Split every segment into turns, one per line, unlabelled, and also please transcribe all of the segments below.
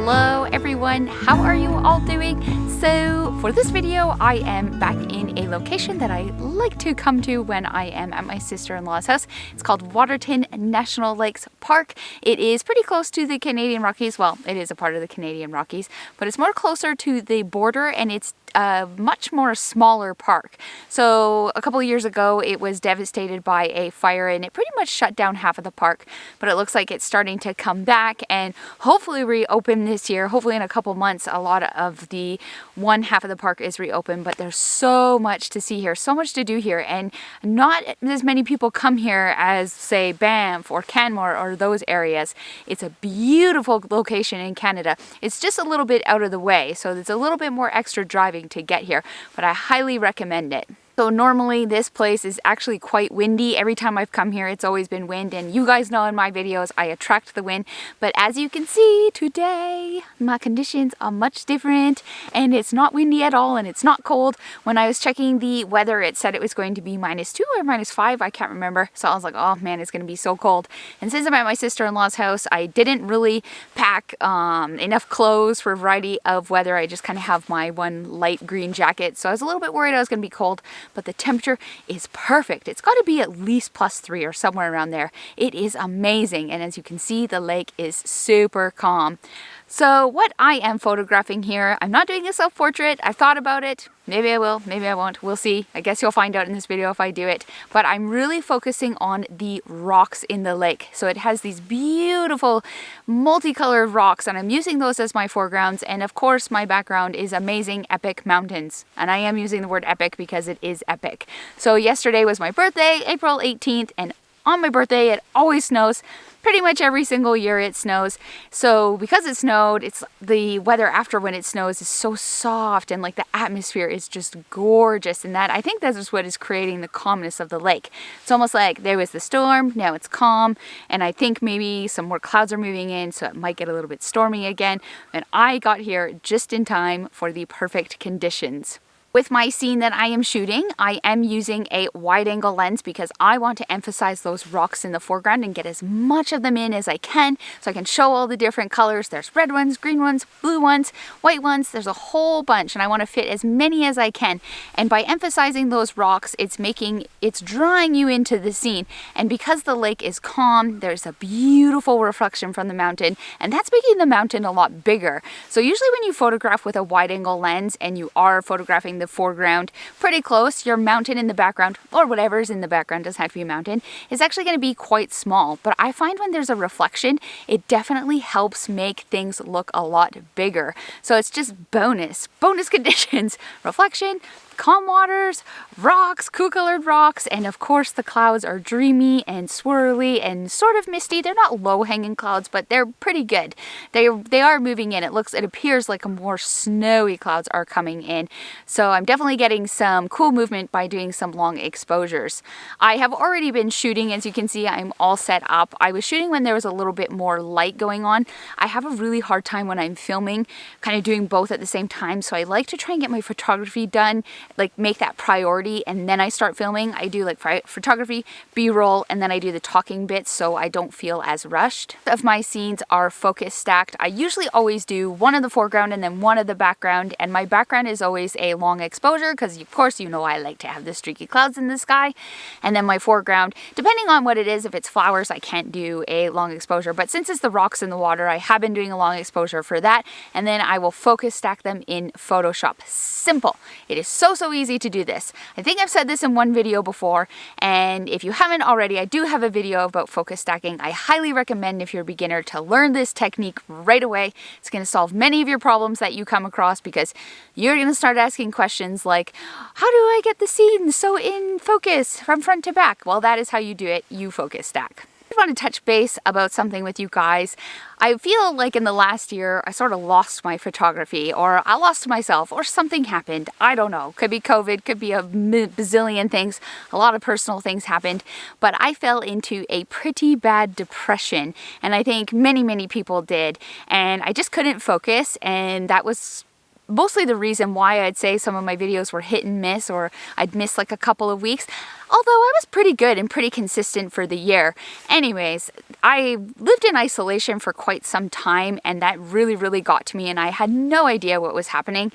Hello everyone, how are you all doing? So for this video I am back in a location that I like to come to when I am at my sister-in-law's house. It's called Waterton National Lakes Park. It is pretty close to the Canadian Rockies. Well, it is a part of the Canadian Rockies, but it's more closer to the border, and it's a much more smaller park. So a couple of years ago it was devastated by a fire and it pretty much shut down half of the park, but it looks like it's starting to come back and hopefully reopen this year. Hopefully in a couple months a lot of the one half of the park is reopened, but there's so much to see here, so much to do here, and not as many people come here as say Banff or Canmore or those areas. It's a beautiful location in Canada. It's just a little bit out of the way, so there's a little bit more extra driving to get here, but I highly recommend it. So normally this place is actually quite windy. Every time I've come here it's always been wind, and you guys know in my videos I attract the wind, but as you can see today my conditions are much different and it's not windy at all and it's not cold. When I was checking the weather it said it was going to be -2 or -5, I can't remember, so I was like, oh man, it's going to be so cold. And since I'm at my sister-in-law's house I didn't really pack enough clothes for a variety of weather. I just kind of have my one light green jacket, so I was a little bit worried I was going to be cold, but the temperature is perfect. It's got to be at least +3 or somewhere around there. It is amazing, and as you can see the lake is super calm. So what I am photographing here, I'm not doing a self-portrait. I've thought about it. Maybe I will, maybe I won't. We'll see. I guess you'll find out in this video if I do it. But I'm really focusing on the rocks in the lake. So it has these beautiful multicolored rocks, and I'm using those as my foregrounds. And of course my background is amazing epic mountains. And I am using the word epic because it is epic. So yesterday was my birthday, April 18th, and on my birthday it always snows. Pretty much every single year it snows. So because it snowed, it's the weather after when it snows is so soft, and like the atmosphere is just gorgeous, and that I think that is what is creating the calmness of the lake. It's almost like there was the storm, now it's calm, and I think maybe some more clouds are moving in, so it might get a little bit stormy again. And I got here just in time for the perfect conditions. With my scene that I am shooting, I am using a wide-angle lens because I want to emphasize those rocks in the foreground and get as much of them in as I can, so I can show all the different colors. There's red ones, green ones, blue ones, white ones. There's a whole bunch, and I want to fit as many as I can. And by emphasizing those rocks, it's drawing you into the scene. And because the lake is calm, there's a beautiful reflection from the mountain, and that's making the mountain a lot bigger. So usually when you photograph with a wide-angle lens and you are photographing the foreground pretty close, your mountain in the background, or whatever's in the background, doesn't have to be a mountain, is actually going to be quite small. But I find when there's a reflection, it definitely helps make things look a lot bigger. So it's just bonus conditions: reflection, calm waters, rocks, cool colored rocks, and of course the clouds are dreamy and swirly and sort of misty. They're not low-hanging clouds, but they're pretty good. They are moving in. It appears like a more snowy clouds are coming in. So I'm definitely getting some cool movement by doing some long exposures. I have already been shooting. As you can see, I'm all set up. I was shooting when there was a little bit more light going on. I have a really hard time when I'm filming kind of doing both at the same time, so I like to try and get my photography done, like make that priority, and then I start filming. I do like photography, B-roll, and then I do the talking bits so I don't feel as rushed. Of my scenes are focus stacked. I usually always do one of the foreground and then one of the background, and my background is always a long exposure because of course you know I like to have the streaky clouds in the sky. And then my foreground, depending on what it is, if it's flowers I can't do a long exposure, but since it's the rocks in the water I have been doing a long exposure for that, and then I will focus stack them in Photoshop. Simple. It is so easy to do this. I think I've said this in one video before, and if you haven't already, I do have a video about focus stacking. I highly recommend, if you're a beginner, to learn this technique right away. It's going to solve many of your problems that you come across, because you're going to start asking questions like, how do I get the scene so in focus from front to back? Well, that is how you do it. You focus stack. I want to touch base about something with you guys. I feel like in the last year I sort of lost my photography, or I lost myself, or something happened. I don't know. Could be COVID, could be a bazillion things. A lot of personal things happened, but I fell into a pretty bad depression, and I think many people did, and I just couldn't focus, and that was mostly the reason why I'd say some of my videos were hit and miss, or I'd miss like a couple of weeks, although I was pretty good and pretty consistent for the year. Anyways, I lived in isolation for quite some time, and that really got to me, and I had no idea what was happening,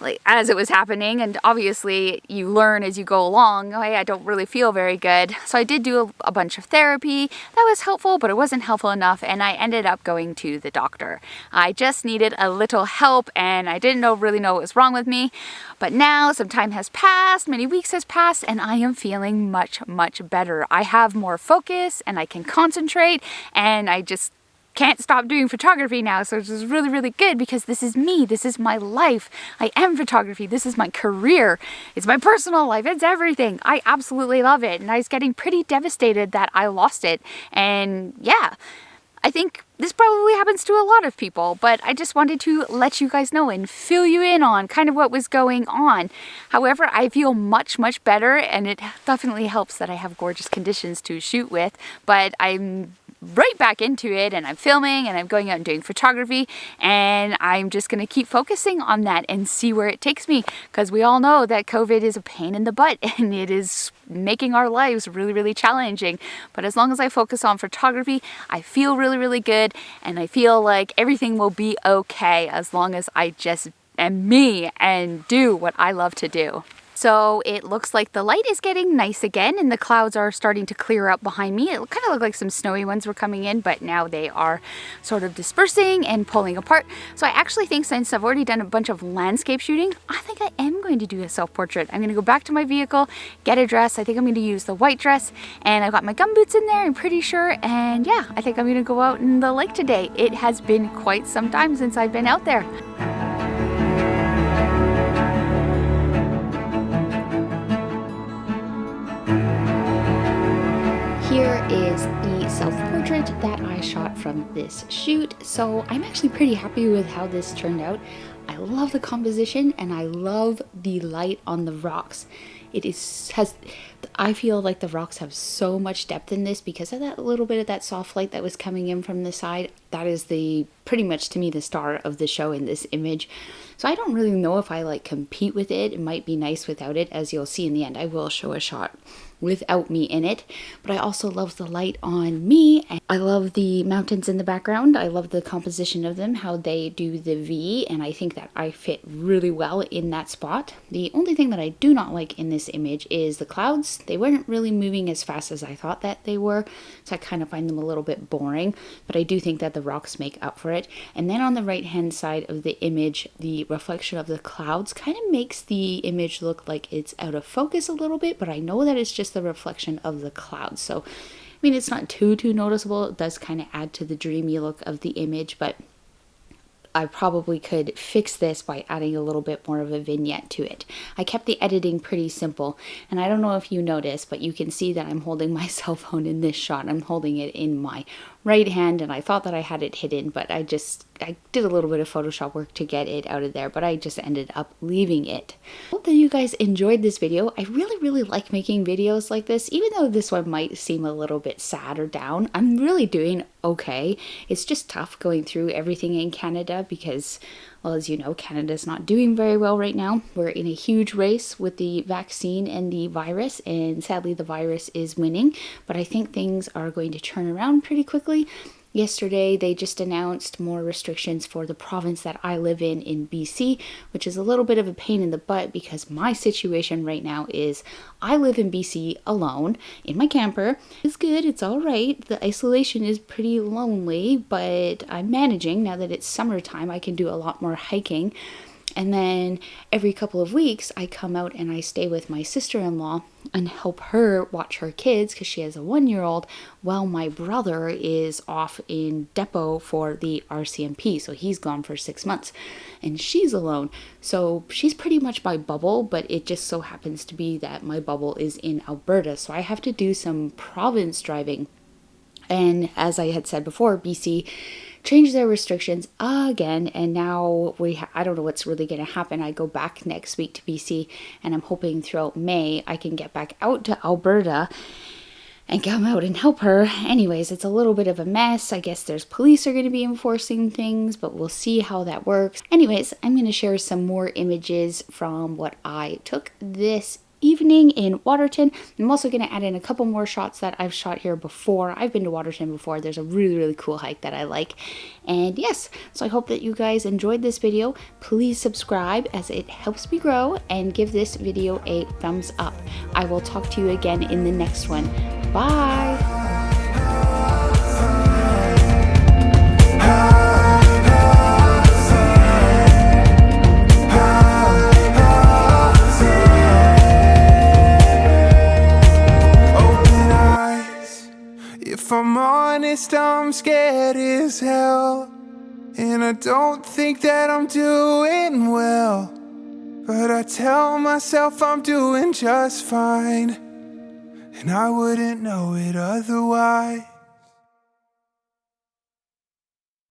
like as it was happening. And obviously you learn as you go along. Oh, hey, I don't really feel very good. So I did do a bunch of therapy. That was helpful, but it wasn't helpful enough, and I ended up going to the doctor. I just needed a little help, and I didn't really know what was wrong with me. But now some time has passed, many weeks has passed, and I am feeling much better. I have more focus, and I can concentrate, and I just can't stop doing photography now. So it's just really good, because this is me, this is my life. I am photography, this is my career, it's my personal life, it's everything. I absolutely love it, and I was getting pretty devastated that I lost it. And yeah, I think this probably happens to a lot of people, but I just wanted to let you guys know and fill you in on kind of what was going on. However, I feel much better, and it definitely helps that I have gorgeous conditions to shoot with, but I'm right back into it, and I'm filming, and I'm going out and doing photography, and I'm just going to keep focusing on that and see where it takes me, because we all know that COVID is a pain in the butt, and it is making our lives really challenging. But as long as I focus on photography, I feel really good, and I feel like everything will be okay as long as I just am me and do what I love to do. So it looks like the light is getting nice again, and the clouds are starting to clear up behind me. It kind of looked like some snowy ones were coming in, but now they are sort of dispersing and pulling apart. So I actually think, since I've already done a bunch of landscape shooting, I think I am going to do a self-portrait. I'm going to go back to my vehicle, get a dress. I think I'm going to use the white dress, and I've got my gumboots in there, I'm pretty sure. And yeah, I think I'm going to go out in the lake today. It has been quite some time since I've been out there. Here is the self-portrait that I shot from this shoot. So I'm actually pretty happy with how this turned out. I love the composition, and I love the light on the rocks. I feel like the rocks have so much depth in this because of that little bit of that soft light that was coming in from the side. That is pretty much to me the star of the show in this image. So I don't really know if I like compete with it. It might be nice without it, as you'll see in the end. I will show a shot without me in it, but I also love the light on me. I love the mountains in the background. I love the composition of them, how they do the V, and I think that I fit really well in that spot. The only thing that I do not like in this image is the clouds. They weren't really moving as fast as I thought that they were, so I kind of find them a little bit boring, but I do think that the rocks make up for it. And then on the right hand side of the image, the reflection of the clouds kind of makes the image look like it's out of focus a little bit, but I know that it's just the reflection of the clouds. So I mean, it's not too noticeable. It does kind of add to the dreamy look of the image, but I probably could fix this by adding a little bit more of a vignette to it. I kept the editing pretty simple, and I don't know if you noticed, but you can see that I'm holding my cell phone in this shot. I'm holding it in my right hand, and I thought that I had it hidden, but I did a little bit of Photoshop work to get it out of there, but I just ended up leaving it. Hope that you guys enjoyed this video. I really like making videos like this, even though this one might seem a little bit sad or down. I'm really doing okay. It's just tough going through everything in Canada because, well, as you know, Canada's not doing very well right now. We're in a huge race with the vaccine and the virus, and sadly the virus is winning, but I think things are going to turn around pretty quickly. Yesterday, they just announced more restrictions for the province that I live in BC, which is a little bit of a pain in the butt because my situation right now is I live in BC alone in my camper. It's good, it's all right. The isolation is pretty lonely, but I'm managing. Now that it's summertime, I can do a lot more hiking. And then every couple of weeks, I come out and I stay with my sister-in-law and help her watch her kids because she has a 1-year-old while my brother is off in depot for the RCMP. So he's gone for 6 months and she's alone. So she's pretty much my bubble, but it just so happens to be that my bubble is in Alberta. So I have to do some province driving. And as I had said before, BC changed their restrictions again, and now I don't know what's really going to happen. I go back next week to BC, and I'm hoping throughout May I can get back out to Alberta and come out and help her. Anyways, it's a little bit of a mess. I guess there's police are going to be enforcing things, but we'll see how that works. Anyways, I'm going to share some more images from what I took this evening in Waterton. I'm also going to add in a couple more shots that I've shot here before. I've been to Waterton before. There's a really cool hike that I like. And yes, so I hope that you guys enjoyed this video. Please subscribe as it helps me grow, and give this video a thumbs up. I will talk to you again in the next one. Bye!
If I'm honest, I'm scared as hell, and I don't think that I'm doing well, but I tell myself I'm doing just fine, and I wouldn't know it otherwise.